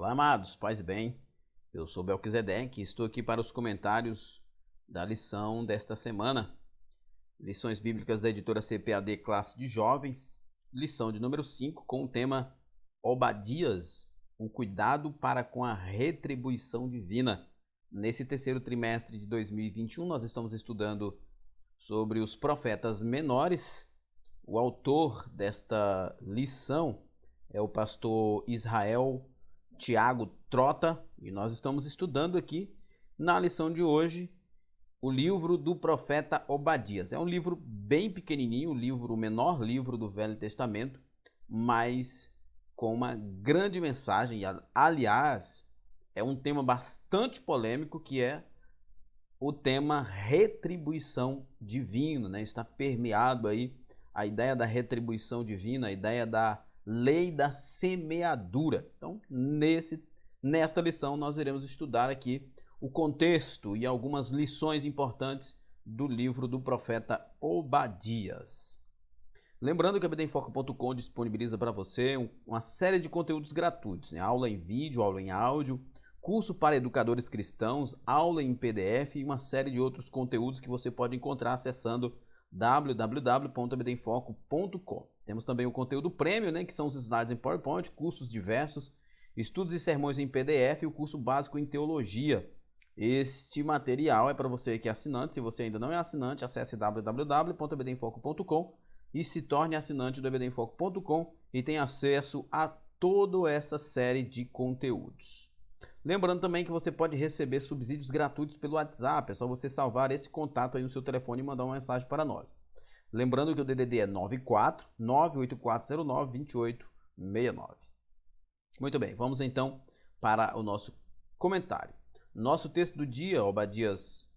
Olá, amados, paz e bem. Eu sou Belquisedeque e estou aqui para os comentários da lição desta semana. Lições bíblicas da editora CPAD Classe de Jovens, lição de número 5, com o tema Obadias, o cuidado para com a retribuição divina. Nesse terceiro trimestre de 2021, nós estamos estudando sobre os profetas menores. O autor desta lição é o pastor Israel Tiago Trota, e nós estamos estudando aqui na lição de hoje o livro do profeta Obadias. É um livro bem pequenininho, o menor livro do Velho Testamento, mas com uma grande mensagem. Aliás, é um tema bastante polêmico, que é o tema retribuição divina, né? Está permeado aí a ideia da retribuição divina, a ideia da lei da semeadura. Então, nesta lição, nós iremos estudar aqui o contexto e algumas lições importantes do livro do profeta Obadias. Lembrando que a bdenfoco.com disponibiliza para você uma série de conteúdos gratuitos, né? Aula em vídeo, aula em áudio, curso para educadores cristãos, aula em PDF e uma série de outros conteúdos que você pode encontrar acessando www.bdenfoco.com. Temos também o conteúdo premium, né, que são os slides em PowerPoint, cursos diversos, estudos e sermões em PDF e o curso básico em teologia. Este material é para você que é assinante. Se você ainda não é assinante, acesse www.bdenfoco.com e se torne assinante do bdenfoco.com e tenha acesso a toda essa série de conteúdos. Lembrando também que você pode receber subsídios gratuitos pelo WhatsApp. É só você salvar esse contato aí no seu telefone e mandar uma mensagem para nós. Lembrando que o DDD é 94 98409 2869. Muito bem, vamos então para o nosso comentário. Nosso texto do dia, Obadias,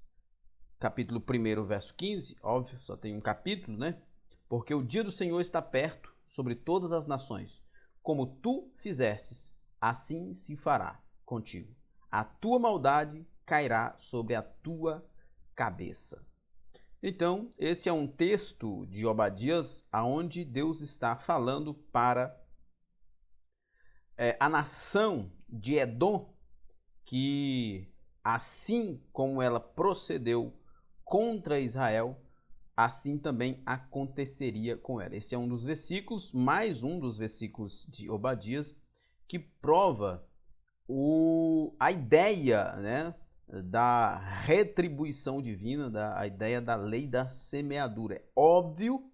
capítulo 1, verso 15. Óbvio, só tem um capítulo, né? Porque o dia do Senhor está perto sobre todas as nações. Como tu fizestes, assim se fará contigo. A tua maldade cairá sobre a tua cabeça. Então, esse é um texto de Obadias onde Deus está falando para a nação de Edom, que assim como ela procedeu contra Israel, assim também aconteceria com ela. Esse é um dos versículos, mais um dos versículos de Obadias, que prova a ideia, né, da retribuição divina, a ideia da lei da semeadura. É óbvio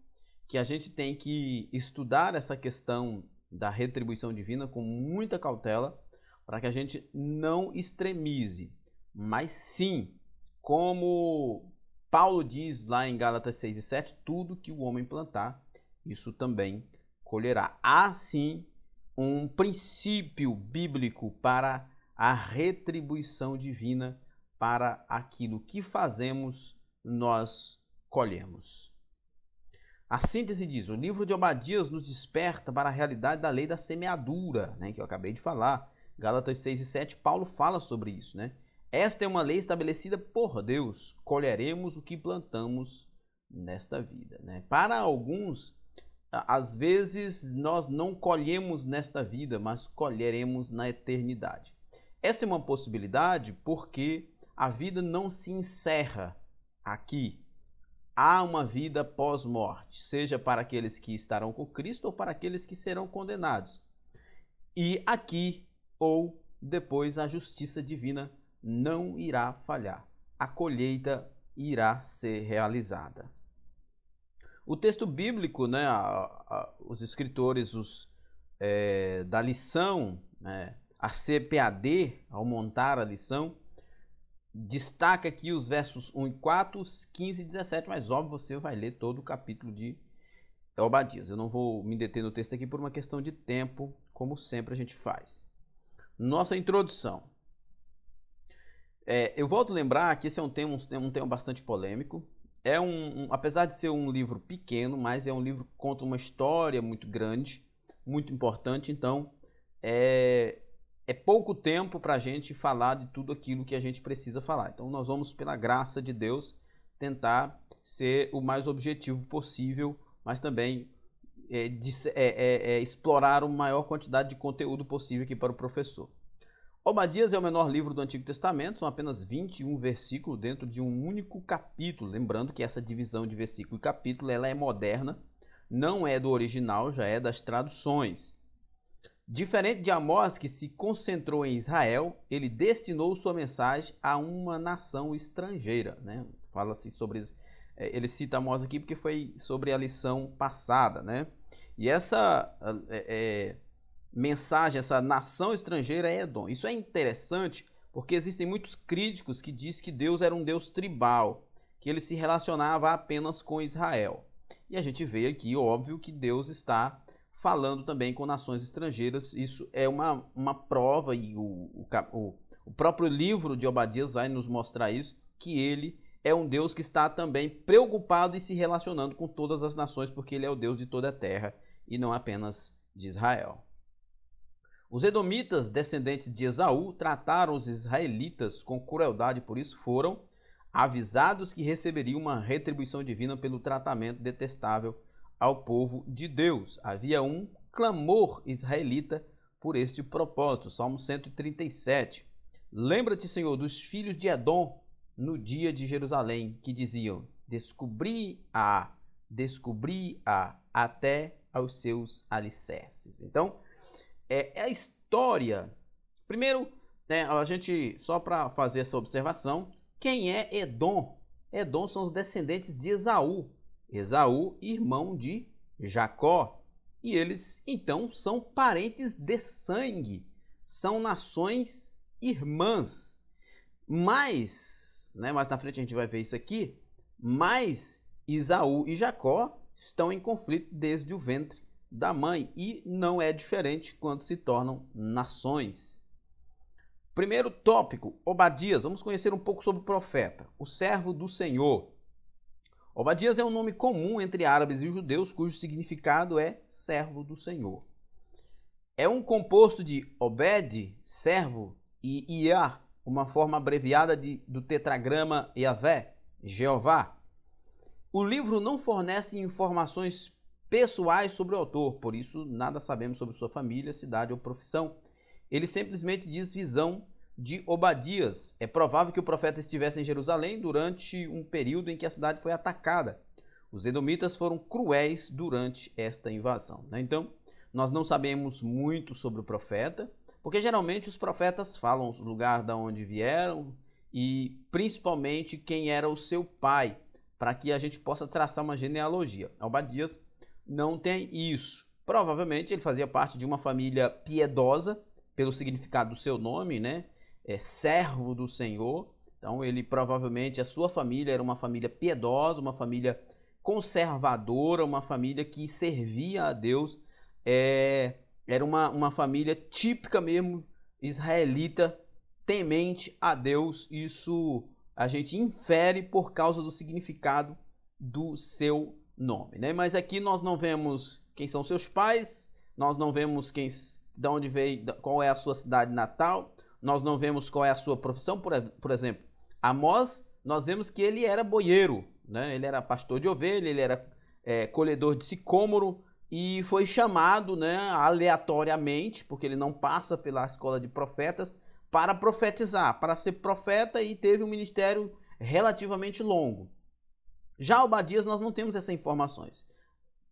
que a gente tem que estudar essa questão da retribuição divina com muita cautela, para que a gente não extremize, mas sim, como Paulo diz lá em Gálatas 6 e 7, tudo que o homem plantar, isso também colherá. Há sim um princípio bíblico para a retribuição divina, para aquilo que fazemos, nós colhemos. A síntese diz: o livro de Obadias nos desperta para a realidade da lei da semeadura, né, que eu acabei de falar. Gálatas 6 e 7, Paulo fala sobre isso, né? Esta é uma lei estabelecida por Deus, colheremos o que plantamos nesta vida, né? Para alguns, às vezes nós não colhemos nesta vida, mas colheremos na eternidade. Essa é uma possibilidade porque a vida não se encerra aqui. Há uma vida pós-morte, seja para aqueles que estarão com Cristo ou para aqueles que serão condenados. E aqui ou depois a justiça divina não irá falhar. A colheita irá ser realizada. O texto bíblico, né, os escritores da lição, né, a CPAD, ao montar a lição, destaca aqui os versos 1 e 4, 15 e 17, mas óbvio você vai ler todo o capítulo de Obadias. Eu não vou me deter no texto aqui por uma questão de tempo, como sempre a gente faz. Nossa introdução. Eu volto a lembrar que esse é um tema bastante polêmico. Apesar de ser um livro pequeno, mas é um livro que conta uma história muito grande, muito importante. Então, é pouco tempo para a gente falar de tudo aquilo que a gente precisa falar. Então, nós vamos, pela graça de Deus, tentar ser o mais objetivo possível, mas também explorar a maior quantidade de conteúdo possível aqui para o professor. Obadias é o menor livro do Antigo Testamento, são apenas 21 versículos dentro de um único capítulo. Lembrando que essa divisão de versículo e capítulo ela é moderna, não é do original, já é das traduções. Diferente de Amós, que se concentrou em Israel, ele destinou sua mensagem a uma nação estrangeira, né? Fala-se sobre ele cita Amós aqui porque foi sobre a lição passada, né? E essa mensagem, essa nação estrangeira é Edom. Isso é interessante porque existem muitos críticos que dizem que Deus era um Deus tribal, que ele se relacionava apenas com Israel. E a gente vê aqui, óbvio, que Deus está falando também com nações estrangeiras. Isso é uma prova, e o próprio livro de Obadias vai nos mostrar isso, que ele é um Deus que está também preocupado e se relacionando com todas as nações, porque ele é o Deus de toda a terra e não apenas de Israel. Os edomitas, descendentes de Esaú, trataram os israelitas com crueldade, por isso foram avisados que receberiam uma retribuição divina pelo tratamento detestável ao povo de Deus. Havia um clamor israelita por este propósito. Salmo 137. Lembra-te, Senhor, dos filhos de Edom no dia de Jerusalém, que diziam: descobri-a até aos seus alicerces. Então, é a história. Primeiro, né, a gente, só para fazer essa observação, quem é Edom? Edom são os descendentes de Esaú. Esaú, irmão de Jacó. E eles, então, são parentes de sangue. São nações irmãs. Mas, né, mais na frente a gente vai ver isso aqui, mas Esaú e Jacó estão em conflito desde o ventre da mãe. E não é diferente quando se tornam nações. Primeiro tópico, Obadias. Vamos conhecer um pouco sobre o profeta, o servo do Senhor. Obadias é um nome comum entre árabes e judeus, cujo significado é servo do Senhor. É um composto de Obed, servo, e Iá, uma forma abreviada do tetragrama Yahvé, Jeová. O livro não fornece informações pessoais sobre o autor, por isso nada sabemos sobre sua família, cidade ou profissão. Ele simplesmente diz visão de Obadias. É provável que o profeta estivesse em Jerusalém durante um período em que a cidade foi atacada. Os edomitas foram cruéis durante esta invasão, né? Então, nós não sabemos muito sobre o profeta, porque geralmente os profetas falam o lugar de onde vieram e principalmente quem era o seu pai, para que a gente possa traçar uma genealogia. Obadias não tem isso. Provavelmente ele fazia parte de uma família piedosa, pelo significado do seu nome, né? Servo do Senhor. Então ele provavelmente, a sua família era uma família piedosa, uma família conservadora, uma família que servia a Deus. Era uma família típica mesmo, israelita, temente a Deus. Isso a gente infere por causa do significado do seu nome, né? Mas aqui nós não vemos quem são seus pais, nós não vemos de onde veio, qual é a sua cidade natal, nós não vemos qual é a sua profissão. Por exemplo, Amós, nós vemos que ele era boieiro, né? Ele era pastor de ovelha, ele era colhedor de sicômoro e foi chamado, né, aleatoriamente, porque ele não passa pela escola de profetas, para profetizar, para ser profeta, e teve um ministério relativamente longo. Já Obadias nós não temos essas informações.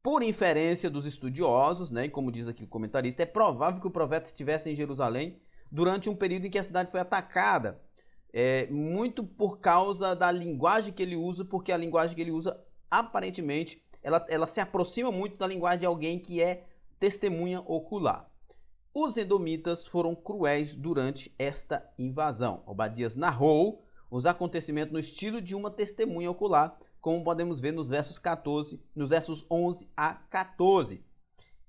Por inferência dos estudiosos, né, e como diz aqui o comentarista, é provável que o profeta estivesse em Jerusalém durante um período em que a cidade foi atacada, muito por causa da linguagem que ele usa, porque a linguagem que ele usa, aparentemente, ela se aproxima muito da linguagem de alguém que é testemunha ocular. Os edomitas foram cruéis durante esta invasão. Obadias narrou os acontecimentos no estilo de uma testemunha ocular, como podemos ver nos versos 11 a 14.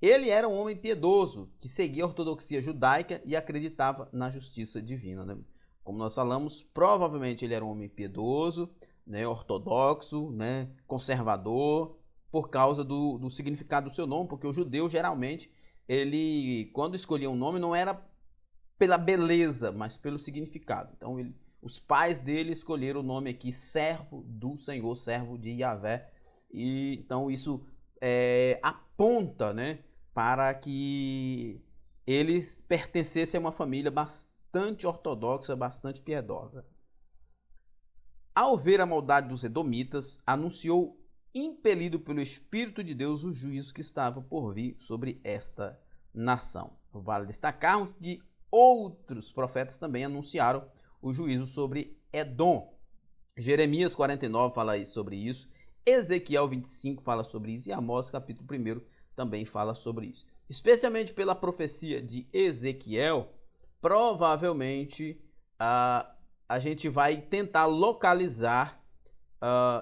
Ele era um homem piedoso, que seguia a ortodoxia judaica e acreditava na justiça divina, né? Como nós falamos, provavelmente ele era um homem piedoso, né, ortodoxo, né, conservador, por causa do significado do seu nome, porque o judeu geralmente, ele, quando escolhia um nome, não era pela beleza, mas pelo significado. Então, os pais dele escolheram o nome aqui, servo do Senhor, servo de Yahvé. E então isso aponta, né, para que eles pertencessem a uma família bastante ortodoxa, bastante piedosa. Ao ver a maldade dos edomitas, anunciou, impelido pelo Espírito de Deus, o juízo que estava por vir sobre esta nação. Vale destacar que outros profetas também anunciaram o juízo sobre Edom. Jeremias 49 fala sobre isso, Ezequiel 25 fala sobre isso e Amós capítulo 1 também fala sobre isso. Especialmente pela profecia de Ezequiel, provavelmente a gente vai tentar localizar,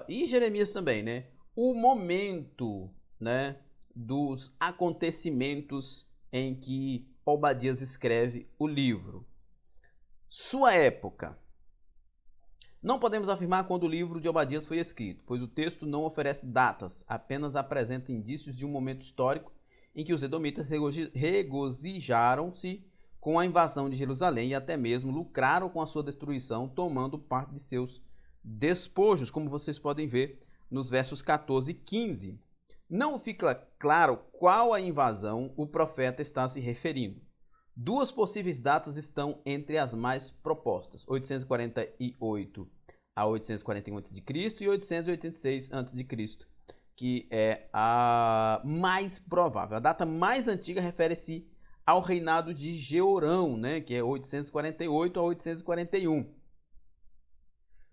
e Jeremias também, né, o momento, né, dos acontecimentos em que Obadias escreve o livro. Sua época. Não podemos afirmar quando o livro de Obadias foi escrito, pois o texto não oferece datas, apenas apresenta indícios de um momento histórico em que os edomitas regozijaram-se com a invasão de Jerusalém e até mesmo lucraram com a sua destruição, tomando parte de seus despojos, como vocês podem ver nos versos 14 e 15. Não fica claro qual a invasão o profeta está se referindo. Duas possíveis datas estão entre as mais propostas, 848 a 841 a.C. e 886 a.C., que é a mais provável. A data mais antiga refere-se ao reinado de Jeorão, né, que é 848 a 841.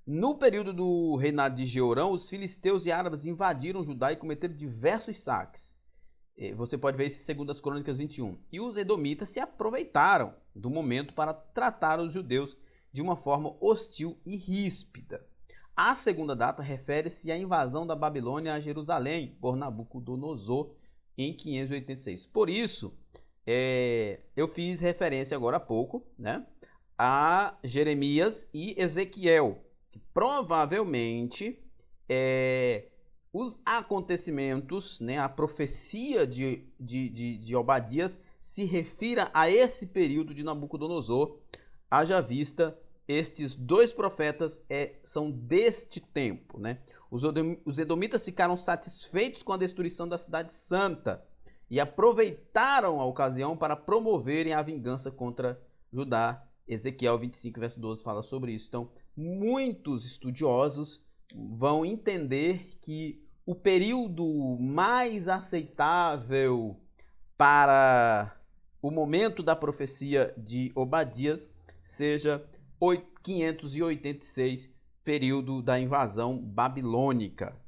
No período do reinado de Jeorão, os filisteus e árabes invadiram Judá e cometeram diversos saques. Você pode ver isso em 2 Crônicas 21. E os edomitas se aproveitaram do momento para tratar os judeus de uma forma hostil e ríspida. A segunda data refere-se à invasão da Babilônia a Jerusalém por Nabucodonosor em 586. Por isso, eu fiz referência agora há pouco, né, a Jeremias e Ezequiel, que provavelmente os acontecimentos, né, a profecia de Obadias se refira a esse período de Nabucodonosor, haja vista estes dois profetas são deste tempo, né? Os edomitas ficaram satisfeitos com a destruição da cidade santa e aproveitaram a ocasião para promoverem a vingança contra Judá. Ezequiel 25, verso 12 fala sobre isso. Então, muitos estudiosos vão entender que o período mais aceitável para o momento da profecia de Obadias seja 586, período da invasão babilônica.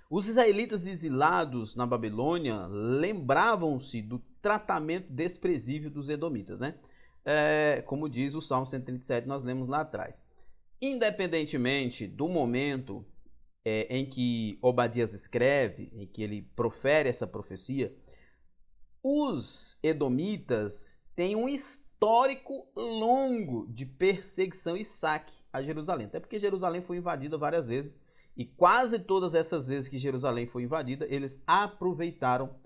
Os israelitas exilados na Babilônia lembravam-se do tratamento desprezível dos edomitas, né? Como diz o Salmo 137, nós lemos lá atrás. Independentemente do momento em que Obadias escreve, em que ele profere essa profecia, os edomitas têm um histórico longo de perseguição e saque a Jerusalém. Até porque Jerusalém foi invadida várias vezes e quase todas essas vezes que Jerusalém foi invadida, eles aproveitaram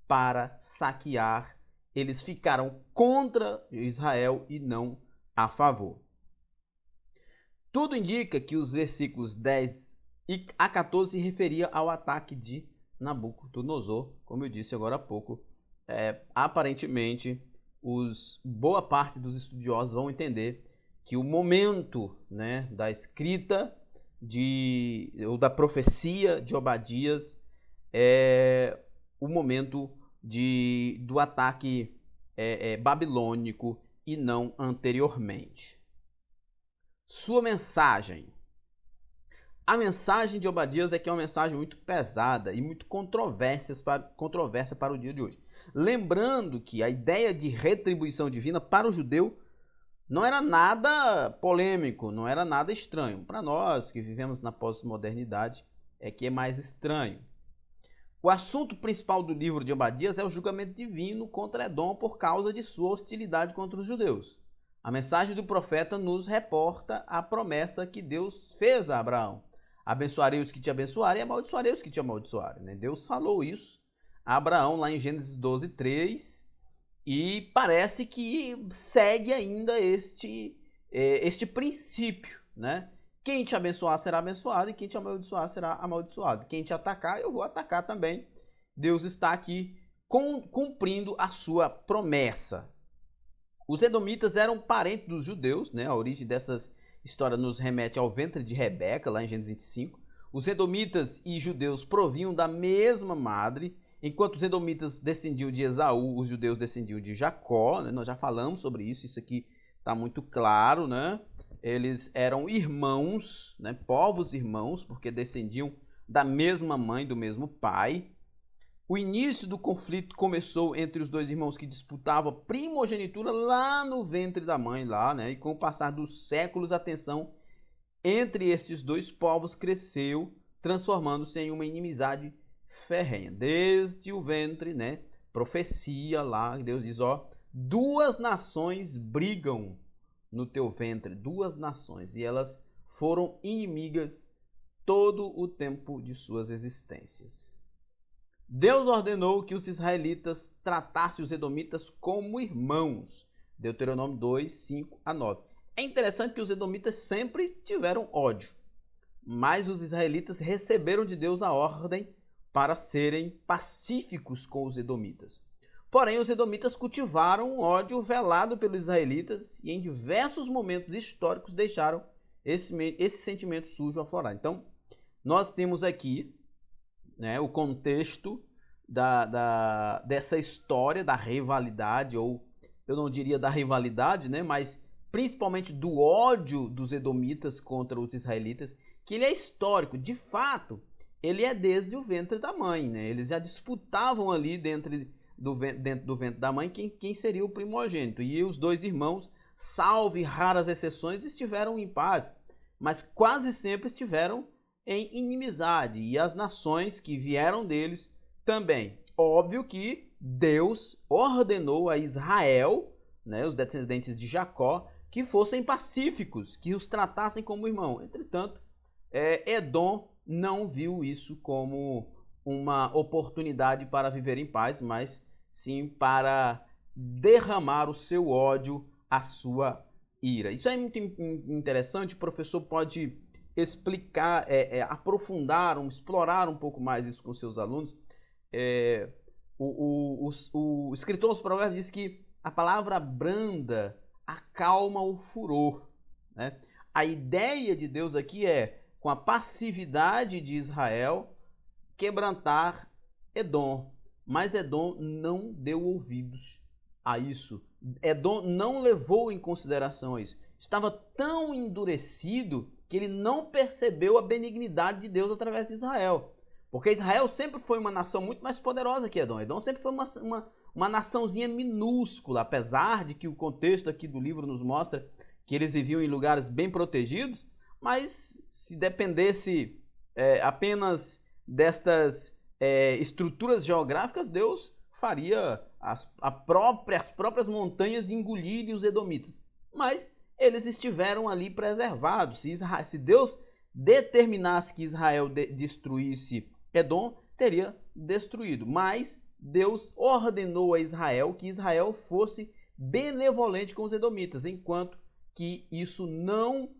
para saquear. Eles ficaram contra Israel e não a favor. Tudo indica que os versículos 10 a 14 se referia ao ataque de Nabucodonosor, como eu disse agora há pouco. Aparentemente, boa parte dos estudiosos vão entender que o momento, né, da escrita ou da profecia de Obadias é o momento do ataque babilônico e não anteriormente. Sua mensagem. A mensagem de Obadias é que é uma mensagem muito pesada e muito controversa para o dia de hoje. Lembrando que a ideia de retribuição divina para o judeu não era nada polêmico, não era nada estranho. Para nós que vivemos na pós-modernidade é que é mais estranho. O assunto principal do livro de Obadias é o julgamento divino contra Edom por causa de sua hostilidade contra os judeus. A mensagem do profeta nos reporta a promessa que Deus fez a Abraão. Abençoarei os que te abençoarem e amaldiçoarei os que te amaldiçoarem. Né? Deus falou isso a Abraão lá em Gênesis 12, 3, e parece que segue ainda este princípio, né? Quem te abençoar será abençoado e quem te amaldiçoar será amaldiçoado. Quem te atacar, eu vou atacar também. Deus está aqui cumprindo a sua promessa. Os edomitas eram parentes dos judeus, né? A origem dessas histórias nos remete ao ventre de Rebeca, lá em Gênesis 25. Os edomitas e judeus provinham da mesma madre. Enquanto os edomitas descendiam de Esaú, os judeus descendiam de Jacó, né? Nós já falamos sobre isso, isso aqui está muito claro, né? Eles eram irmãos, né? Povos irmãos, porque descendiam da mesma mãe, do mesmo pai. O início do conflito começou entre os dois irmãos que disputavam a primogenitura lá no ventre da mãe, lá, né? E com o passar dos séculos, a tensão entre estes dois povos cresceu, transformando-se em uma inimizade ferrenha. Desde o ventre, né? Profecia lá, Deus diz, ó, duas nações brigam no teu ventre, duas nações, e elas foram inimigas todo o tempo de suas existências. Deus ordenou que os israelitas tratassem os edomitas como irmãos. Deuteronômio 2, 5 a 9. É interessante que os edomitas sempre tiveram ódio, mas os israelitas receberam de Deus a ordem para serem pacíficos com os edomitas. Porém, os edomitas cultivaram um ódio velado pelos israelitas e em diversos momentos históricos deixaram esse sentimento sujo aflorar. Então, nós temos aqui, né, o contexto dessa história da rivalidade, ou eu não diria da rivalidade, né, mas principalmente do ódio dos edomitas contra os israelitas, que ele é histórico. De fato, ele é desde o ventre da mãe, né? Eles já disputavam ali dentro do ventre da mãe quem seria o primogênito. E os dois irmãos, salvo raras exceções, estiveram em paz, mas quase sempre estiveram em inimizade. E as nações que vieram deles também. Óbvio que Deus ordenou a Israel, né, os descendentes de Jacó, que fossem pacíficos, que os tratassem como irmão. Entretanto, Edom não viu isso como uma oportunidade para viver em paz, mas sim para derramar o seu ódio, a sua ira. Isso é muito interessante, o professor pode explicar, aprofundar, explorar um pouco mais isso com seus alunos. O escritor dos Provérbios diz que a palavra branda acalma o furor, né? A ideia de Deus aqui é, com a passividade de Israel, quebrantar Edom. Mas Edom não deu ouvidos a isso. Edom não levou em consideração isso. Estava tão endurecido que ele não percebeu a benignidade de Deus através de Israel. Porque Israel sempre foi uma nação muito mais poderosa que Edom. Edom sempre foi uma naçãozinha minúscula, apesar de que o contexto aqui do livro nos mostra que eles viviam em lugares bem protegidos, mas se dependesse apenas destas estruturas geográficas, Deus faria as próprias montanhas engolirem os edomitas. Mas eles estiveram ali preservados. Se Deus determinasse que Israel destruísse Edom, teria destruído. Mas Deus ordenou a Israel que Israel fosse benevolente com os edomitas, enquanto que isso não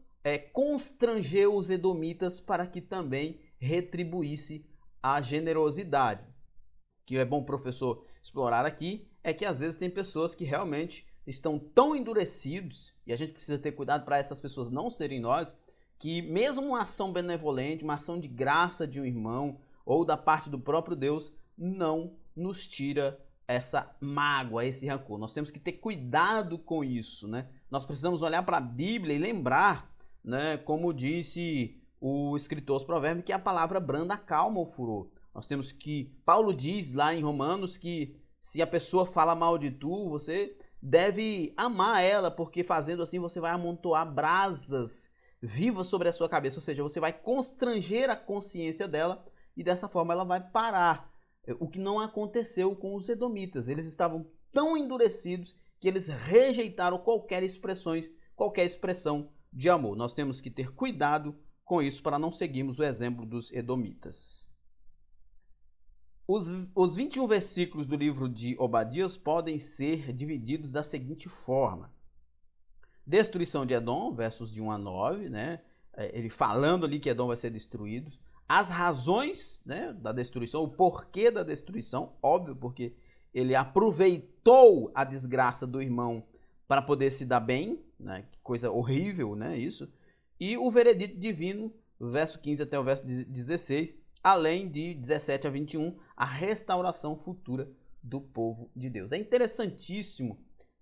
constrangeu os edomitas para que também retribuísse a generosidade. O que é bom o professor explorar aqui é que às vezes tem pessoas que realmente estão tão endurecidos, e a gente precisa ter cuidado para essas pessoas não serem nós, que mesmo uma ação benevolente, uma ação de graça de um irmão ou da parte do próprio Deus, não nos tira essa mágoa, esse rancor. Nós temos que ter cuidado com isso, né? Nós precisamos olhar para a Bíblia e lembrar, né, como disse o escritor aos Provérbios, que a palavra branda acalma o furor. Nós temos que, Paulo diz lá em Romanos que se a pessoa fala mal de tu, você deve amar ela, porque fazendo assim você vai amontoar brasas vivas sobre a sua cabeça, ou seja, você vai constranger a consciência dela e dessa forma ela vai parar. O que não aconteceu com os edomitas. Eles estavam tão endurecidos que eles rejeitaram qualquer expressão de amor. Nós temos que ter cuidado com isso para não seguirmos o exemplo dos edomitas. Os 21 versículos do livro de Obadias podem ser divididos da seguinte forma. Destruição de Edom, versos de 1 a 9, né? Ele falando ali que Edom vai ser destruído. As razões, né, da destruição, o porquê da destruição, óbvio, porque ele aproveitou a desgraça do irmão para poder se dar bem, né? Que coisa horrível, né? Isso. E o veredito divino, verso 15 até o verso 16, além de 17 a 21, a restauração futura do povo de Deus. É interessantíssimo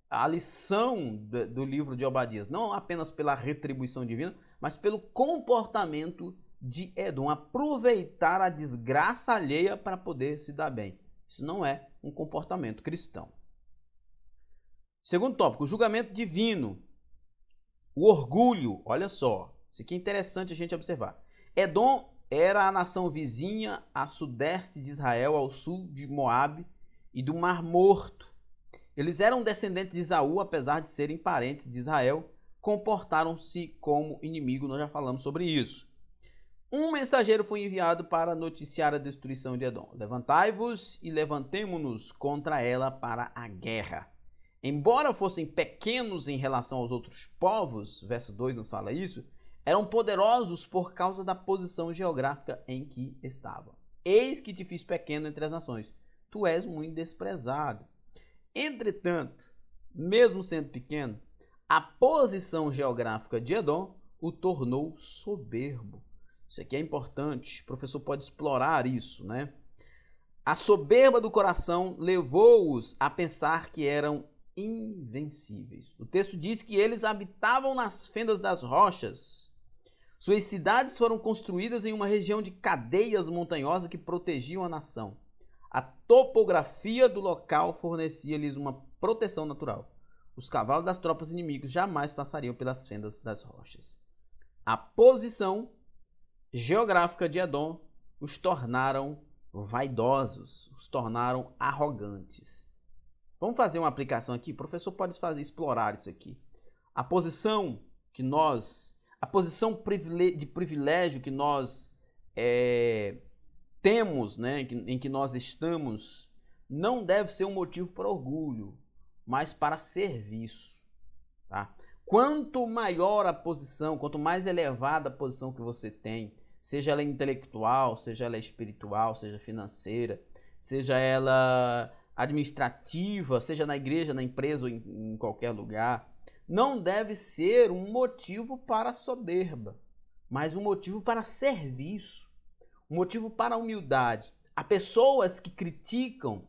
a lição do livro de Obadias, não apenas pela retribuição divina, mas pelo comportamento de Edom, aproveitar a desgraça alheia para poder se dar bem. Isso não é um comportamento cristão. Segundo tópico, o julgamento divino. O orgulho, olha só, isso aqui é interessante a gente observar. Edom era a nação vizinha a sudeste de Israel, ao sul de Moabe e do Mar Morto. Eles eram descendentes de Esaú, apesar de serem parentes de Israel, comportaram-se como inimigo, nós já falamos sobre isso. Um mensageiro foi enviado para noticiar a destruição de Edom. Levantai-vos e levantemo-nos contra ela para a guerra. Embora fossem pequenos em relação aos outros povos, verso 2 nos fala isso, eram poderosos por causa da posição geográfica em que estavam. Eis que te fiz pequeno entre as nações, tu és muito desprezado. Entretanto, mesmo sendo pequeno, a posição geográfica de Edom o tornou soberbo. Isso aqui é importante, o professor pode explorar isso, né? A soberba do coração levou-os a pensar que eram invencíveis. O texto diz que eles habitavam nas fendas das rochas. Suas cidades foram construídas em uma região de cadeias montanhosas que protegiam a nação. A topografia do local fornecia-lhes uma proteção natural. Os cavalos das tropas inimigas jamais passariam pelas fendas das rochas. A posição geográfica de Edom os tornaram vaidosos, os tornaram arrogantes. Vamos fazer uma aplicação aqui? O professor pode explorar isso aqui. A posição de privilégio que nós temos, né, em que nós estamos, não deve ser um motivo para orgulho, mas para serviço. Tá? Quanto maior a posição, quanto mais elevada a posição que você tem, seja ela intelectual, seja ela espiritual, seja financeira, seja ela administrativa, seja na igreja, na empresa ou em qualquer lugar, não deve ser um motivo para soberba, mas um motivo para serviço, um motivo para humildade. Há pessoas que criticam.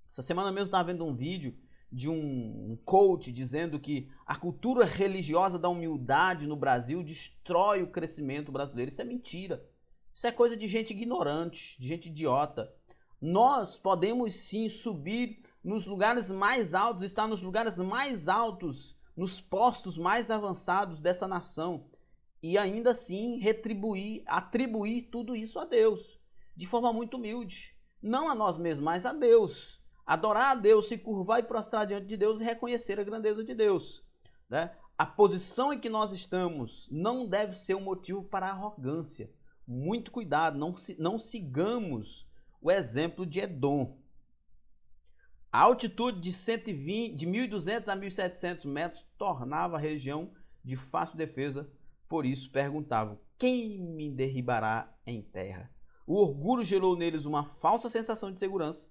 Essa semana mesmo estava vendo um vídeo de um coach dizendo que a cultura religiosa da humildade no Brasil destrói o crescimento brasileiro. Isso é mentira. Isso é coisa de gente ignorante, de gente idiota. Nós podemos sim subir nos lugares mais altos, estar nos lugares mais altos, nos postos mais avançados dessa nação e ainda assim atribuir tudo isso a Deus, de forma muito humilde. Não a nós mesmos, mas a Deus. Adorar a Deus, se curvar e prostrar diante de Deus e reconhecer a grandeza de Deus. Né? A posição em que nós estamos não deve ser um motivo para arrogância. Muito cuidado, não sigamos o exemplo de Edom. A altitude de 1.200 a 1.700 metros tornava a região de fácil defesa, por isso perguntavam: quem me derribará em terra? O orgulho gerou neles uma falsa sensação de segurança.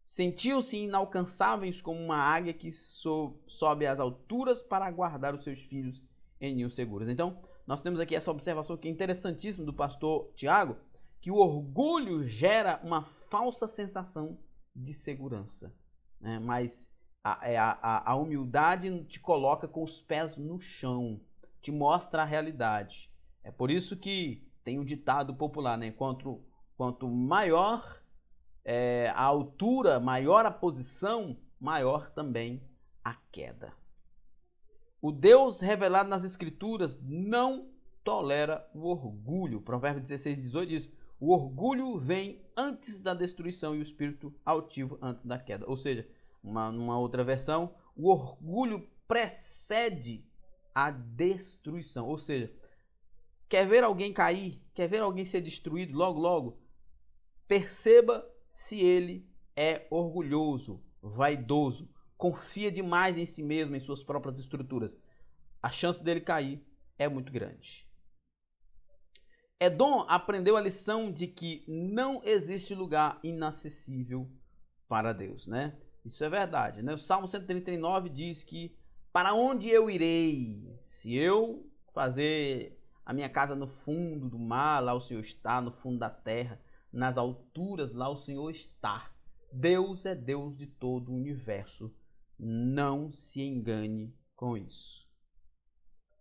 Sentiam-se inalcançáveis como uma águia que sobe às alturas para guardar os seus filhos em ninhos seguros. Então, nós temos aqui essa observação que é interessantíssima do pastor Tiago, que o orgulho gera uma falsa sensação de segurança, né? Mas a humildade te coloca com os pés no chão, te mostra a realidade. É por isso que tem um ditado popular, né? Quanto maior a altura, maior a posição, maior também a queda. O Deus revelado nas Escrituras não tolera o orgulho. Provérbio 16:18 diz: o orgulho vem antes da destruição e o espírito altivo antes da queda. Ou seja, numa outra versão, o orgulho precede a destruição. Ou seja, quer ver alguém cair? Quer ver alguém ser destruído logo, logo? Perceba se ele é orgulhoso, vaidoso, confia demais em si mesmo, em suas próprias estruturas. A chance dele cair é muito grande. Edom aprendeu a lição de que não existe lugar inacessível para Deus, né? Isso é verdade, né? O Salmo 139 diz que Para onde eu irei? Se eu fazer a minha casa no fundo do mar, lá o Senhor está, no fundo da terra, nas alturas, lá o Senhor está. Deus é Deus de todo o universo. Não se engane com isso.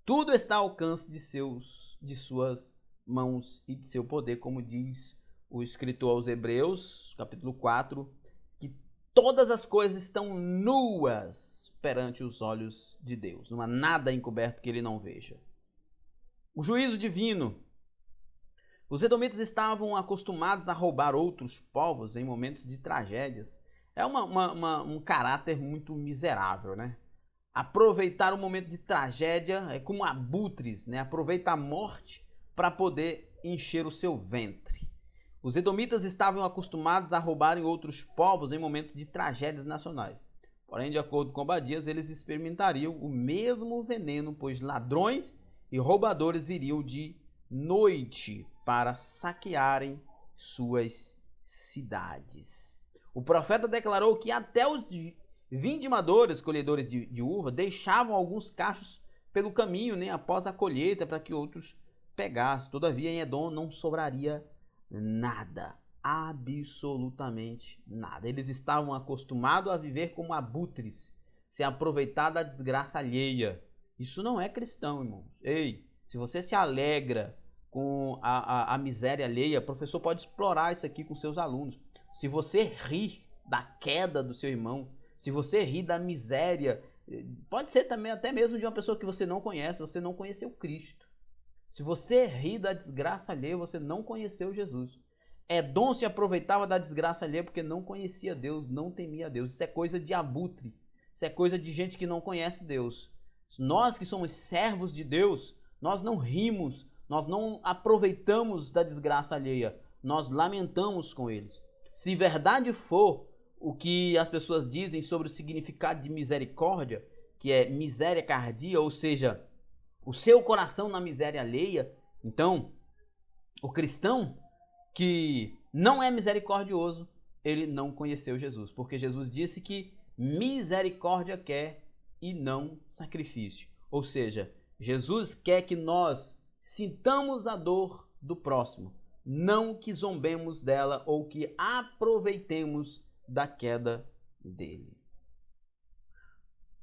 Tudo está ao alcance de suas mãos e de seu poder, como diz o escritor aos Hebreus, capítulo 4, que todas as coisas estão nuas perante os olhos de Deus. Não há nada encoberto que ele não veja. O juízo divino. Os edomitas estavam acostumados a roubar outros povos em momentos de tragédias. É um caráter muito miserável, né? Aproveitar o momento de tragédia é como abutres, né? Aproveita a morte para poder encher o seu ventre. Os edomitas estavam acostumados a roubarem outros povos em momentos de tragédias nacionais. Porém, de acordo com Obadias, eles experimentariam o mesmo veneno, pois ladrões e roubadores viriam de noite para saquearem suas cidades. O profeta declarou que até os vindimadores, colhedores de uva, deixavam alguns cachos pelo caminho, né, após a colheita, para que outros pegassem. Todavia, em Edom não sobraria nada, absolutamente nada. Eles estavam acostumados a viver como abutres, se aproveitar da desgraça alheia. Isso não é cristão, irmãos. Ei, se você se alegra com a miséria alheia, o professor pode explorar isso aqui com seus alunos. Se você rir da queda do seu irmão, se você rir da miséria, pode ser também até mesmo de uma pessoa que você não conhece, você não conheceu Cristo. Se você rir da desgraça alheia, você não conheceu Jesus. Edom se aproveitava da desgraça alheia porque não conhecia Deus, não temia Deus. Isso é coisa de abutre, isso é coisa de gente que não conhece Deus. Nós que somos servos de Deus, nós não rimos, nós não aproveitamos da desgraça alheia, nós lamentamos com eles. Se verdade for o que as pessoas dizem sobre o significado de misericórdia, que é miséria cardia, ou seja, o seu coração na miséria alheia, então o cristão que não é misericordioso, ele não conheceu Jesus, porque Jesus disse que misericórdia quer e não sacrifício. Ou seja, Jesus quer que nós sintamos a dor do próximo, não que zombemos dela ou que aproveitemos da queda dele.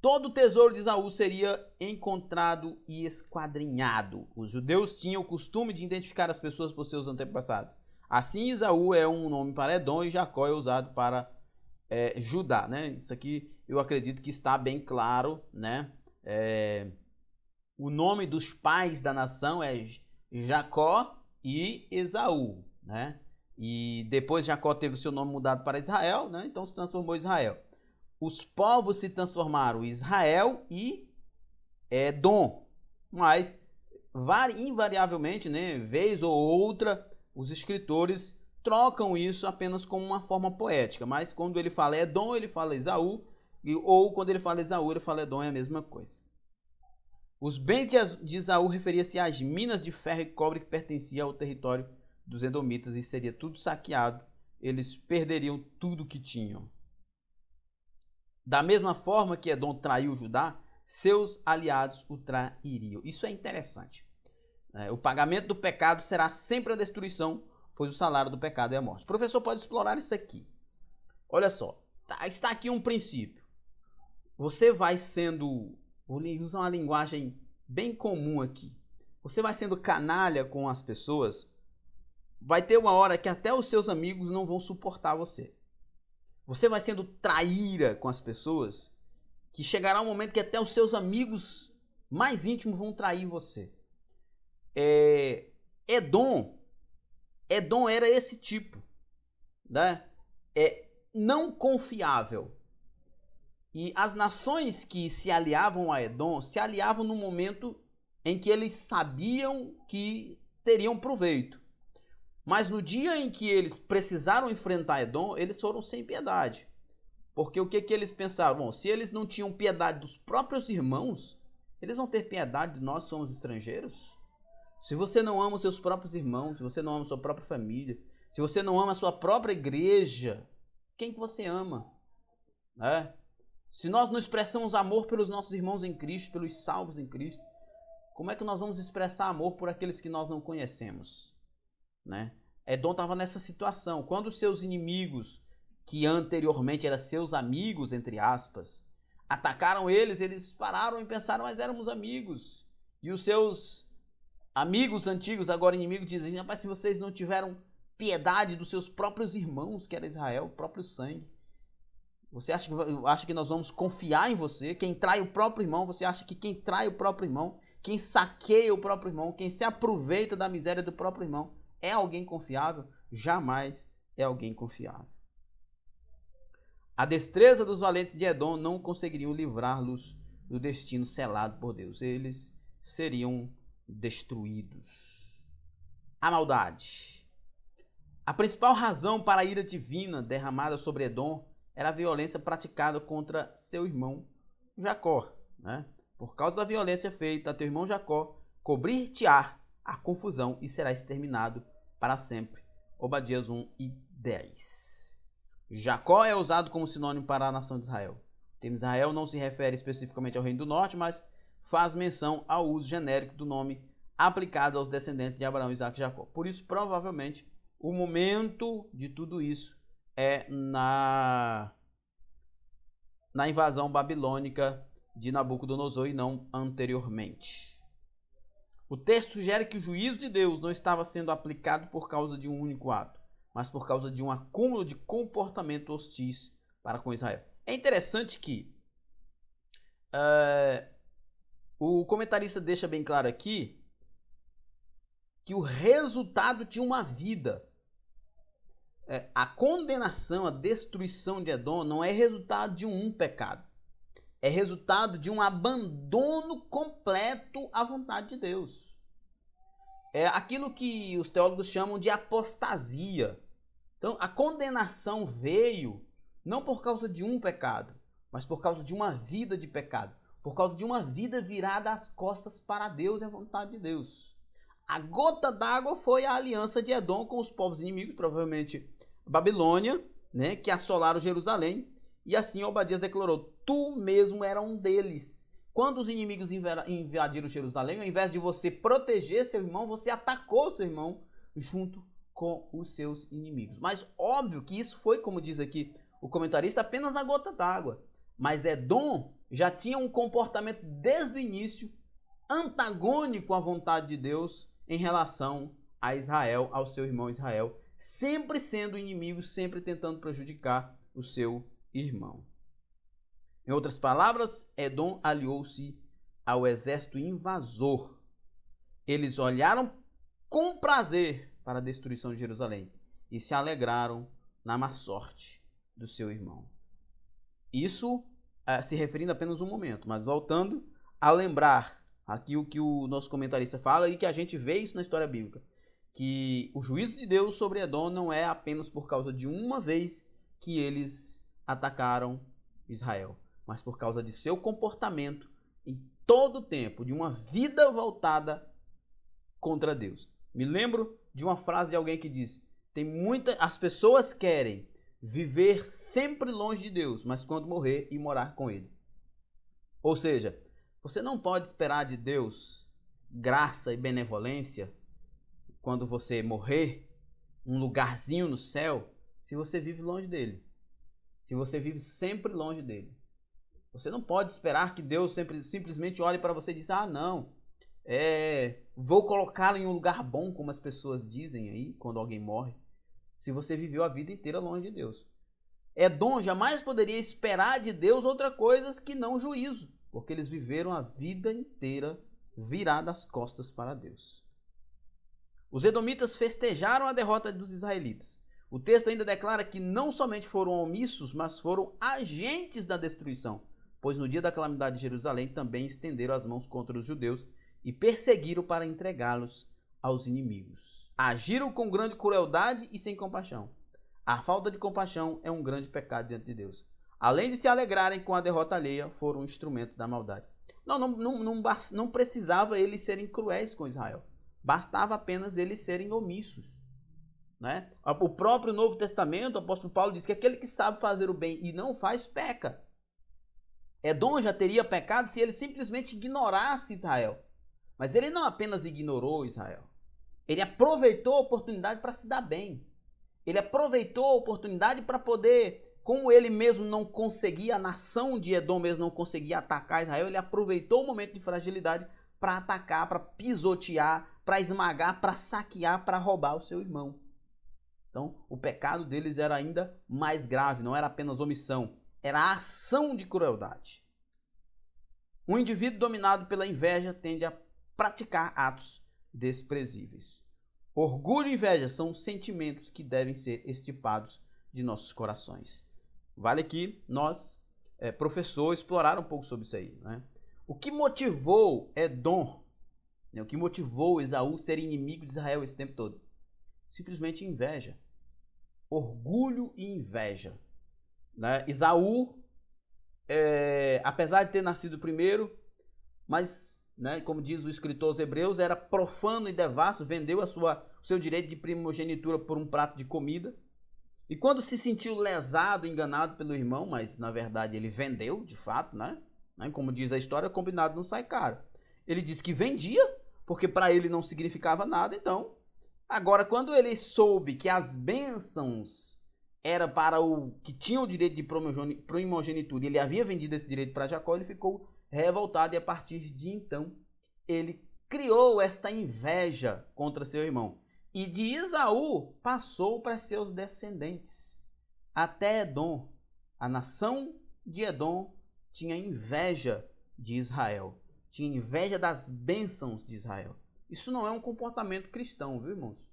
Todo o tesouro de Esaú seria encontrado e esquadrinhado. Os judeus tinham o costume de identificar as pessoas por seus antepassados. Assim, Esaú é um nome para Edom e Jacó é usado para Judá, né? Isso aqui eu acredito que está bem claro, né? O nome dos pais da nação é Jacó e Esaú, né? E depois Jacó teve o seu nome mudado para Israel, né? Então se transformou em Israel. Os povos se transformaram Israel e Edom, mas invariavelmente, né, vez ou outra, os escritores trocam isso apenas como uma forma poética, mas quando ele fala Edom, ele fala Esaú, ou quando ele fala Esaú, ele fala Edom, é a mesma coisa. Os bens de Esaú referia-se às minas de ferro e cobre que pertenciam ao território dos edomitas e seria tudo saqueado, eles perderiam tudo que tinham. Da mesma forma que Edom traiu Judá, seus aliados o trairiam. Isso é interessante. O pagamento do pecado será sempre a destruição, pois o salário do pecado é a morte. O professor pode explorar isso aqui. Olha só, está aqui um princípio. Você vai sendo, vou usar uma linguagem bem comum aqui. Você vai sendo canalha com as pessoas, vai ter uma hora que até os seus amigos não vão suportar você. Você vai sendo traíra com as pessoas, que chegará um momento que até os seus amigos mais íntimos vão trair você. Edom era esse tipo, né? Não confiável. E as nações que se aliavam a Edom se aliavam no momento em que eles sabiam que teriam proveito. Mas no dia em que eles precisaram enfrentar Edom, eles foram sem piedade. Porque o que eles pensaram? Bom, se eles não tinham piedade dos próprios irmãos, eles vão ter piedade de nós, somos estrangeiros? Se você não ama os seus próprios irmãos, se você não ama a sua própria família, se você não ama a sua própria igreja, quem que você ama? Se nós não expressamos amor pelos nossos irmãos em Cristo, pelos salvos em Cristo, como é que nós vamos expressar amor por aqueles que nós não conhecemos? Né? Edom estava nessa situação. Quando os seus inimigos, que anteriormente eram seus amigos, entre aspas, atacaram eles, eles pararam e pensaram, mas éramos amigos. E os seus amigos antigos, agora inimigos, dizem, rapaz, se vocês não tiveram piedade dos seus próprios irmãos, que era Israel, o próprio sangue, você acha que nós vamos confiar em você? Quem trai o próprio irmão, você acha que quem trai o próprio irmão, quem saqueia o próprio irmão, quem se aproveita da miséria do próprio irmão, é alguém confiável? Jamais é alguém confiável. A destreza dos valentes de Edom não conseguiriam livrá-los do destino selado por Deus. Eles seriam destruídos. A maldade. A principal razão para a ira divina derramada sobre Edom era a violência praticada contra seu irmão Jacó. Né? Por causa da violência feita a teu irmão Jacó, cobrir-te-á a confusão e será exterminado para sempre. Obadias 1:10. Jacó é usado como sinônimo para a nação de Israel. O termo Israel não se refere especificamente ao reino do norte, mas faz menção ao uso genérico do nome aplicado aos descendentes de Abraão, Isaque e Jacó. Por isso, provavelmente, o momento de tudo isso é na invasão babilônica de Nabucodonosor e não anteriormente. O texto sugere que o juízo de Deus não estava sendo aplicado por causa de um único ato, mas por causa de um acúmulo de comportamento hostis para com Israel. É interessante que o comentarista deixa bem claro aqui que o resultado de uma vida, a condenação, a destruição de Edom não é resultado de um pecado. É resultado de um abandono completo à vontade de Deus. É aquilo que os teólogos chamam de apostasia. Então, a condenação veio não por causa de um pecado, mas por causa de uma vida de pecado. Por causa de uma vida virada às costas para Deus e a vontade de Deus. A gota d'água foi a aliança de Edom com os povos inimigos, provavelmente Babilônia, né, que assolaram Jerusalém. E assim Obadias declarou, tu mesmo era um deles. Quando os inimigos invadiram Jerusalém, ao invés de você proteger seu irmão, você atacou seu irmão junto com os seus inimigos. Mas óbvio que isso foi, como diz aqui o comentarista, apenas a gota d'água. Mas Edom já tinha um comportamento desde o início antagônico à vontade de Deus em relação a Israel, ao seu irmão Israel, sempre sendo inimigo, sempre tentando prejudicar o seu irmão. Em outras palavras, Edom aliou-se ao exército invasor. Eles olharam com prazer para a destruição de Jerusalém e se alegraram na má sorte do seu irmão. Isso se referindo apenas a um momento, mas voltando a lembrar aqui o que o nosso comentarista fala e que a gente vê isso na história bíblica, que o juízo de Deus sobre Edom não é apenas por causa de uma vez que eles atacaram Israel, mas por causa de seu comportamento em todo o tempo, de uma vida voltada contra Deus. Me lembro de uma frase de alguém que diz, as pessoas querem viver sempre longe de Deus, mas quando morrer, ir morar com Ele. Ou seja, você não pode esperar de Deus graça e benevolência quando você morrer, um lugarzinho no céu, se você vive longe dele. Se você vive sempre longe dele. Você não pode esperar que Deus simplesmente olhe para você e diz, não, vou colocá-lo em um lugar bom, como as pessoas dizem aí, quando alguém morre, se você viveu a vida inteira longe de Deus. Edom jamais poderia esperar de Deus outra coisa que não juízo, porque eles viveram a vida inteira virados as costas para Deus. Os edomitas festejaram a derrota dos israelitas. O texto ainda declara que não somente foram omissos, mas foram agentes da destruição, pois no dia da calamidade de Jerusalém também estenderam as mãos contra os judeus e perseguiram para entregá-los aos inimigos. Agiram com grande crueldade e sem compaixão. A falta de compaixão é um grande pecado diante de Deus. Além de se alegrarem com a derrota alheia, foram instrumentos da maldade. Não precisava eles serem cruéis com Israel. Bastava apenas eles serem omissos. Né? O próprio Novo Testamento, o apóstolo Paulo diz que aquele que sabe fazer o bem e não faz, peca. Edom já teria pecado se ele simplesmente ignorasse Israel. Mas ele não apenas ignorou Israel. Ele aproveitou a oportunidade para se dar bem. Ele aproveitou a oportunidade para poder, como ele mesmo não conseguia, a nação de Edom mesmo não conseguia atacar Israel, ele aproveitou o momento de fragilidade para atacar, para pisotear, para esmagar, para saquear, para roubar o seu irmão. Então, o pecado deles era ainda mais grave, não era apenas omissão, era a ação de crueldade. Um indivíduo dominado pela inveja tende a praticar atos desprezíveis. Orgulho e inveja são sentimentos que devem ser extirpados de nossos corações. Vale aqui nós, professor, explorar um pouco sobre isso aí, né? O que motivou Edom, o que motivou Esaú ser inimigo de Israel esse tempo todo? Simplesmente inveja. Orgulho e inveja. Né? Esaú, apesar de ter nascido primeiro, mas, né, como diz o escritor aos Hebreus, era profano e devasso, vendeu o seu direito de primogenitura por um prato de comida. E quando se sentiu lesado, enganado pelo irmão, mas na verdade ele vendeu, de fato, né? Como diz a história, combinado não sai caro. Ele disse que vendia, porque para ele não significava nada, então. Agora, quando ele soube que as bênçãos era para o que tinha o direito de primogenitura, e ele havia vendido esse direito para Jacó, ele ficou revoltado, e a partir de então ele criou esta inveja contra seu irmão. E de Esaú passou para seus descendentes, até Edom. A nação de Edom tinha inveja de Israel, tinha inveja das bênçãos de Israel. Isso não é um comportamento cristão, viu, irmãos?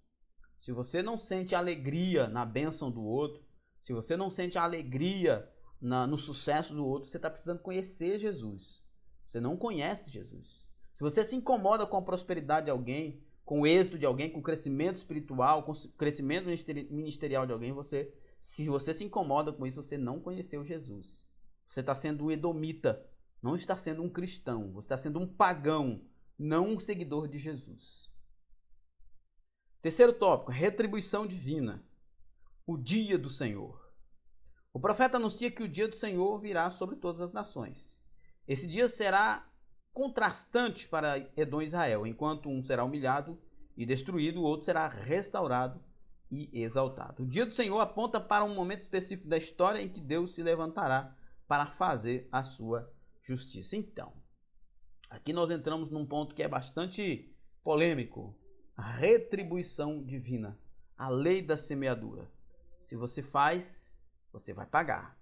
Se você não sente alegria na bênção do outro, se você não sente alegria no sucesso do outro, você está precisando conhecer Jesus. Você não conhece Jesus. Se você se incomoda com a prosperidade de alguém, com o êxito de alguém, com o crescimento espiritual, com o crescimento ministerial de alguém, se você se incomoda com isso, você não conheceu Jesus. Você está sendo um edomita, não está sendo um cristão, você está sendo um pagão, não um seguidor de Jesus. Terceiro tópico, retribuição divina. O dia do Senhor. O profeta anuncia que o dia do Senhor virá sobre todas as nações. Esse dia será contrastante para Edom e Israel. Enquanto um será humilhado e destruído, o outro será restaurado e exaltado. O dia do Senhor aponta para um momento específico da história em que Deus se levantará para fazer a sua justiça. Então, aqui nós entramos num ponto que é bastante polêmico. A retribuição divina. A lei da semeadura. Se você faz, você vai pagar.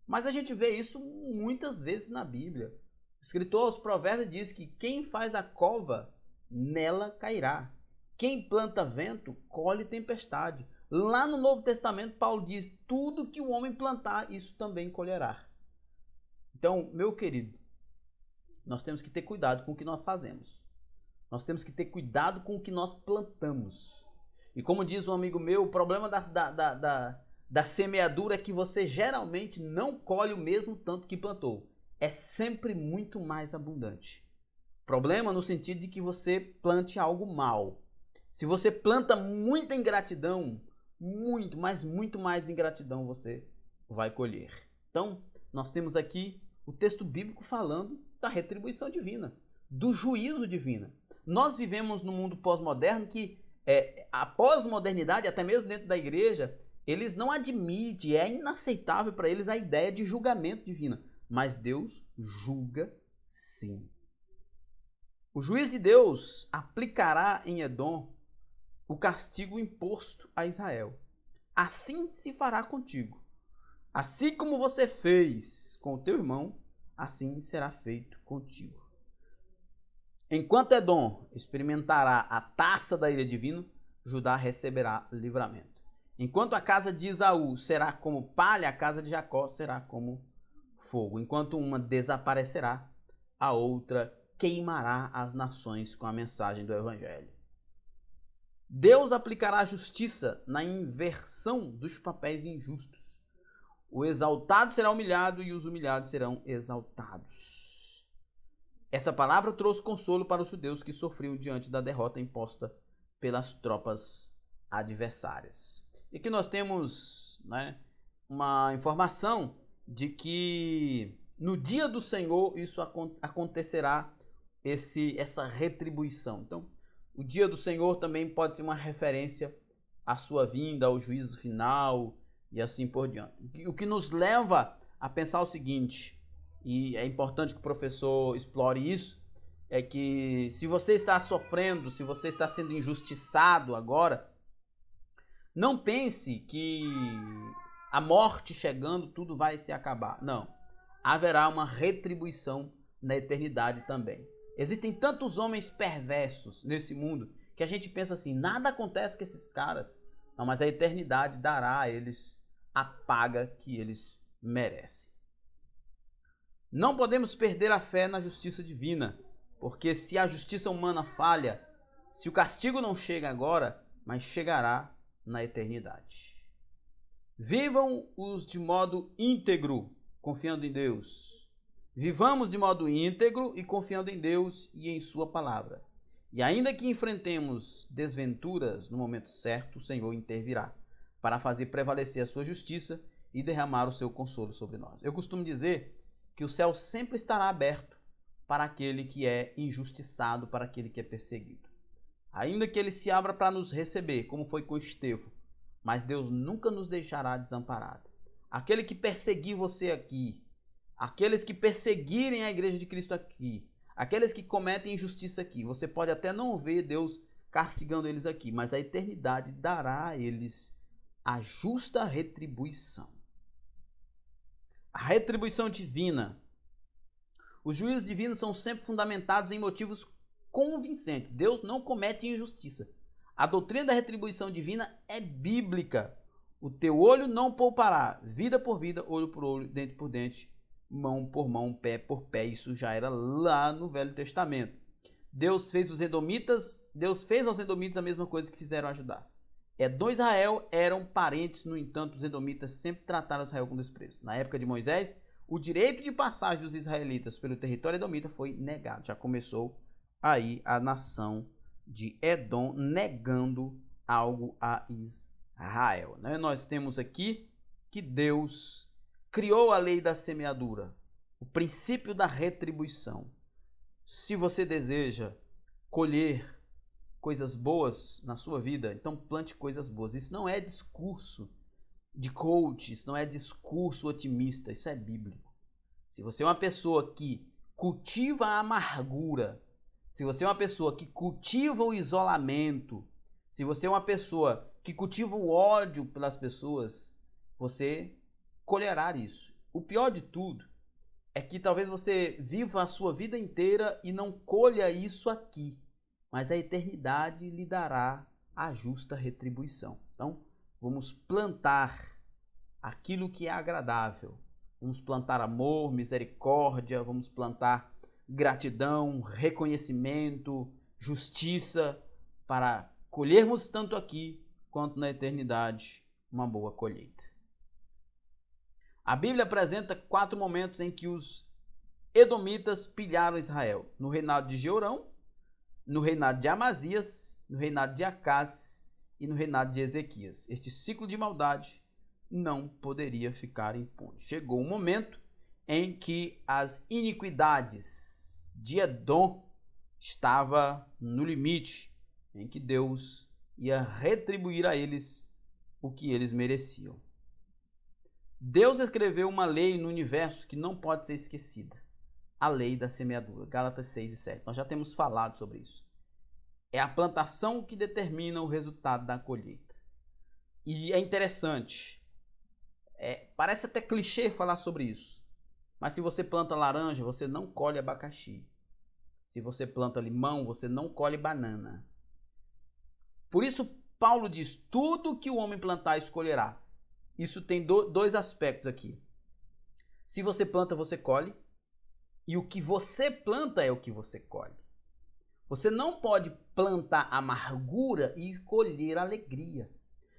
Mas a gente vê isso muitas vezes na Bíblia. O escritor aos Provérbios diz que quem faz a cova, nela cairá. Quem planta vento, colhe tempestade. Lá no Novo Testamento, Paulo diz, tudo que o homem plantar, isso também colherá. Então, meu querido, nós temos que ter cuidado com o que nós fazemos. Nós temos que ter cuidado com o que nós plantamos. E como diz um amigo meu, o problema da semeadura é que você geralmente não colhe o mesmo tanto que plantou. É sempre muito mais abundante. Problema no sentido de que você plante algo mal. Se você planta muita ingratidão, muito mais ingratidão você vai colher. Então, nós temos aqui o texto bíblico falando da retribuição divina, do juízo divino. Nós vivemos num mundo pós-moderno que a pós-modernidade, até mesmo dentro da igreja, eles não admitem, é inaceitável para eles a ideia de julgamento divino. Mas Deus julga sim. O juiz de Deus aplicará em Edom o castigo imposto a Israel. Assim se fará contigo. Assim como você fez com o teu irmão, assim será feito contigo. Enquanto Edom experimentará a taça da ira divina, Judá receberá livramento. Enquanto a casa de Esaú será como palha, a casa de Jacó será como fogo. Enquanto uma desaparecerá, a outra queimará as nações com a mensagem do Evangelho. Deus aplicará a justiça na inversão dos papéis injustos. O exaltado será humilhado e os humilhados serão exaltados. Essa palavra trouxe consolo para os judeus que sofriam diante da derrota imposta pelas tropas adversárias. E aqui nós temos, né, uma informação de que no dia do Senhor isso acontecerá, essa retribuição. Então, o dia do Senhor também pode ser uma referência à sua vinda, ao juízo final e assim por diante. O que nos leva a pensar o seguinte, e é importante que o professor explore isso, é que se você está sofrendo, se você está sendo injustiçado agora, não pense que a morte chegando tudo vai se acabar. Não. Haverá uma retribuição na eternidade também. Existem tantos homens perversos nesse mundo que a gente pensa assim, nada acontece com esses caras. Não, mas a eternidade dará a eles a paga que eles merecem. Não podemos perder a fé na justiça divina, porque se a justiça humana falha, se o castigo não chega agora, mas chegará na eternidade. Vivam-os de modo íntegro, confiando em Deus. Vivamos de modo íntegro e confiando em Deus e em sua palavra. E ainda que enfrentemos desventuras, no momento certo o Senhor intervirá, para fazer prevalecer a sua justiça e derramar o seu consolo sobre nós. Eu costumo dizer que o céu sempre estará aberto para aquele que é injustiçado, para aquele que é perseguido. Ainda que ele se abra para nos receber, como foi com Estevão, mas Deus nunca nos deixará desamparado. Aquele que perseguir você aqui, aqueles que perseguirem a igreja de Cristo aqui, aqueles que cometem injustiça aqui, você pode até não ver Deus castigando eles aqui, mas a eternidade dará a eles a justa retribuição. A retribuição divina. Os juízos divinos são sempre fundamentados em motivos convincentes. Deus não comete injustiça. A doutrina da retribuição divina é bíblica. O teu olho não poupará, vida por vida, olho por olho, dente por dente, mão por mão, pé por pé. Isso já era lá no Velho Testamento. Deus fez aos edomitas a mesma coisa que fizeram a Judá. Edom e Israel eram parentes, no entanto, os edomitas sempre trataram Israel com desprezo. Na época de Moisés, o direito de passagem dos israelitas pelo território edomita foi negado. Já começou aí a nação de Edom negando algo a Israel. Nós temos aqui que Deus criou a lei da semeadura, o princípio da retribuição. Se você deseja colher coisas boas na sua vida, então plante coisas boas. Isso não é discurso de coach, isso não é discurso otimista, isso é bíblico. Se você é uma pessoa que cultiva a amargura, se você é uma pessoa que cultiva o isolamento, se você é uma pessoa que cultiva o ódio pelas pessoas, você colherá isso. O pior de tudo é que talvez você viva a sua vida inteira e não colha isso aqui, mas a eternidade lhe dará a justa retribuição. Então, vamos plantar aquilo que é agradável. Vamos plantar amor, misericórdia, vamos plantar gratidão, reconhecimento, justiça, para colhermos tanto aqui quanto na eternidade uma boa colheita. A Bíblia apresenta 4 momentos em que os edomitas pilharam Israel: no reinado de Jeorão, no reinado de Amazias, no reinado de Acás e no reinado de Ezequias. Este ciclo de maldade não poderia ficar impune. Chegou um momento em que as iniquidades de Edom estava no limite, em que Deus ia retribuir a eles o que eles mereciam. Deus escreveu uma lei no universo que não pode ser esquecida. A lei da semeadura, Gálatas 6 e 7. Nós já temos falado sobre isso. É a plantação que determina o resultado da colheita. E é interessante, parece até clichê falar sobre isso, mas se você planta laranja, você não colhe abacaxi. Se você planta limão, você não colhe banana. Por isso, Paulo diz, tudo que o homem plantar, escolherá. Isso tem dois aspectos aqui. Se você planta, você colhe. E o que você planta é o que você colhe. Você não pode plantar amargura e colher alegria.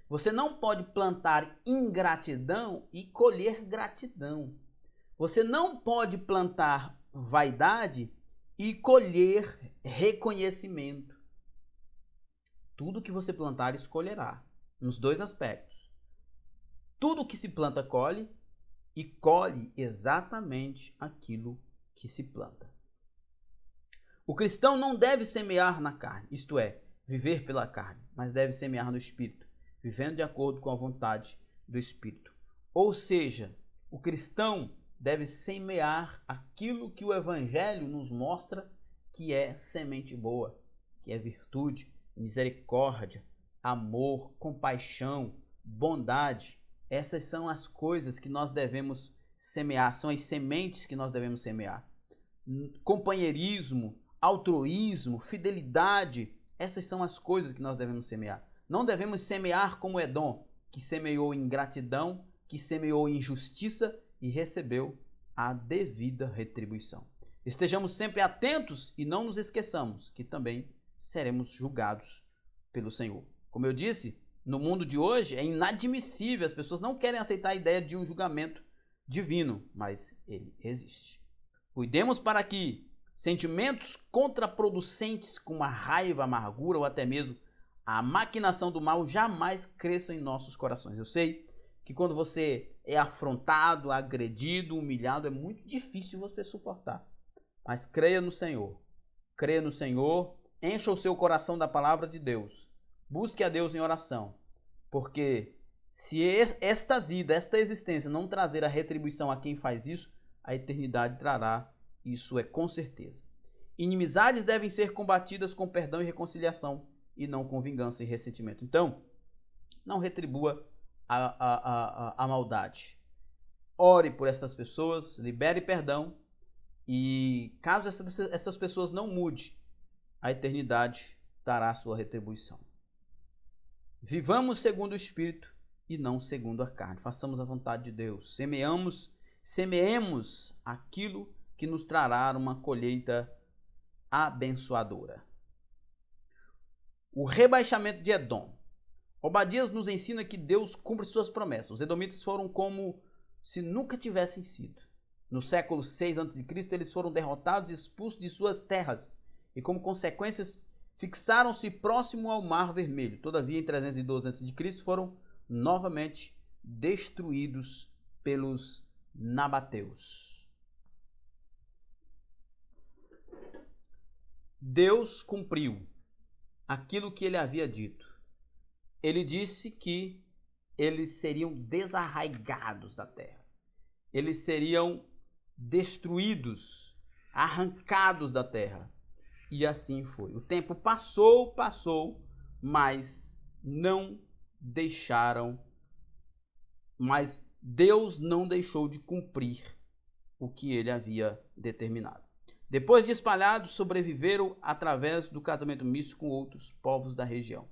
Você não pode plantar ingratidão e colher gratidão. Você não pode plantar vaidade e colher reconhecimento. Tudo que você plantar, escolherá. Nos 2 aspectos. Tudo que se planta, colhe. e colhe exatamente aquilo que se planta. O cristão não deve semear na carne, isto é, viver pela carne, mas deve semear no Espírito, vivendo de acordo com a vontade do Espírito. Ou seja, o cristão deve semear aquilo que o Evangelho nos mostra que é semente boa, que é virtude, misericórdia, amor, compaixão, bondade. Essas são as coisas que nós devemos semear, são as sementes que nós devemos semear. Companheirismo, altruísmo, fidelidade, essas são as coisas que nós devemos semear. Não devemos semear como Edom, que semeou ingratidão, que semeou injustiça e recebeu a devida retribuição. Estejamos sempre atentos e não nos esqueçamos que também seremos julgados pelo Senhor. Como eu disse, no mundo de hoje é inadmissível, as pessoas não querem aceitar a ideia de um julgamento divino, mas ele existe. Cuidemos para que sentimentos contraproducentes como a raiva, a amargura ou até mesmo a maquinação do mal jamais cresçam em nossos corações. Eu sei que quando você é afrontado, agredido, humilhado, é muito difícil você suportar. Mas creia no Senhor. Creia no Senhor, encha o seu coração da palavra de Deus. Busque a Deus em oração. Porque se esta vida, esta existência não trazer a retribuição a quem faz isso, a eternidade trará. Isso é com certeza. Inimizades devem ser combatidas com perdão e reconciliação e não com vingança e ressentimento. Então, não retribua a maldade. Ore por essas pessoas, libere perdão e caso essas pessoas não mudem, a eternidade dará a sua retribuição. Vivamos segundo o Espírito e não segundo a carne. Façamos a vontade de Deus. Semeemos aquilo que nos trará uma colheita abençoadora. O rebaixamento de Edom. Obadias nos ensina que Deus cumpre suas promessas. Os edomitas foram como se nunca tivessem sido. No século 6 a.C., eles foram derrotados e expulsos de suas terras e, como consequências, fixaram-se próximo ao Mar Vermelho. Todavia, em 312 a.C., foram novamente destruídos pelos nabateus. Deus cumpriu aquilo que ele havia dito. Ele disse que eles seriam desarraigados da terra. Eles seriam destruídos, arrancados da terra. E assim foi. O tempo passou, mas não deixaram, mas Deus não deixou de cumprir o que ele havia determinado. Depois de espalhados, sobreviveram através do casamento misto com outros povos da região.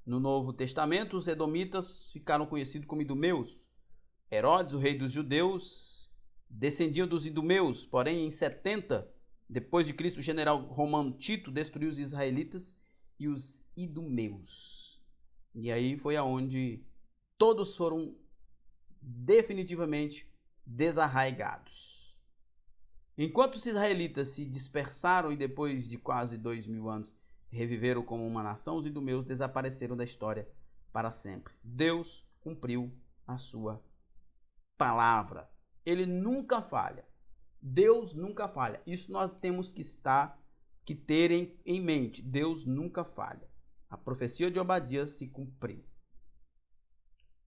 No Novo Testamento, os edomitas ficaram conhecidos como idumeus. Herodes, o rei dos judeus, descendia dos idumeus, porém em 70 depois de Cristo, o general romano Tito destruiu os israelitas e os idumeus. E aí foi aonde todos foram definitivamente desarraigados. Enquanto os israelitas se dispersaram e depois de quase 2000 anos reviveram como uma nação, os idumeus desapareceram da história para sempre. Deus cumpriu a sua palavra. Ele nunca falha. Deus nunca falha. Isso nós temos que ter em mente. Deus nunca falha. A profecia de Obadias se cumpriu.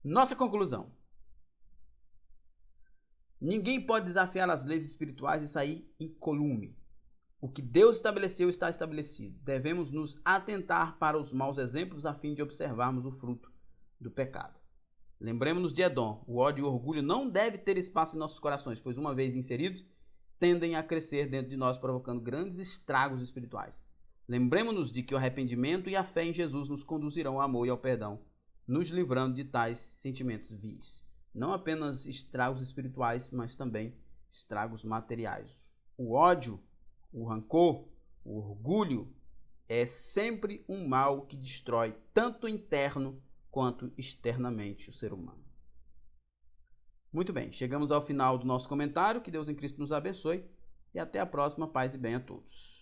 Nossa conclusão. Ninguém pode desafiar as leis espirituais e sair incolume. O que Deus estabeleceu está estabelecido. Devemos nos atentar para os maus exemplos a fim de observarmos o fruto do pecado. Lembremos-nos de Edom. O ódio e o orgulho não devem ter espaço em nossos corações, pois uma vez inseridos, tendem a crescer dentro de nós, provocando grandes estragos espirituais. Lembremos-nos de que o arrependimento e a fé em Jesus nos conduzirão ao amor e ao perdão, nos livrando de tais sentimentos vis. Não apenas estragos espirituais, mas também estragos materiais. O ódio, o rancor, o orgulho é sempre um mal que destrói tanto interno quanto externamente o ser humano. Muito bem, chegamos ao final do nosso comentário. Que Deus em Cristo nos abençoe e até a próxima. Paz e bem a todos.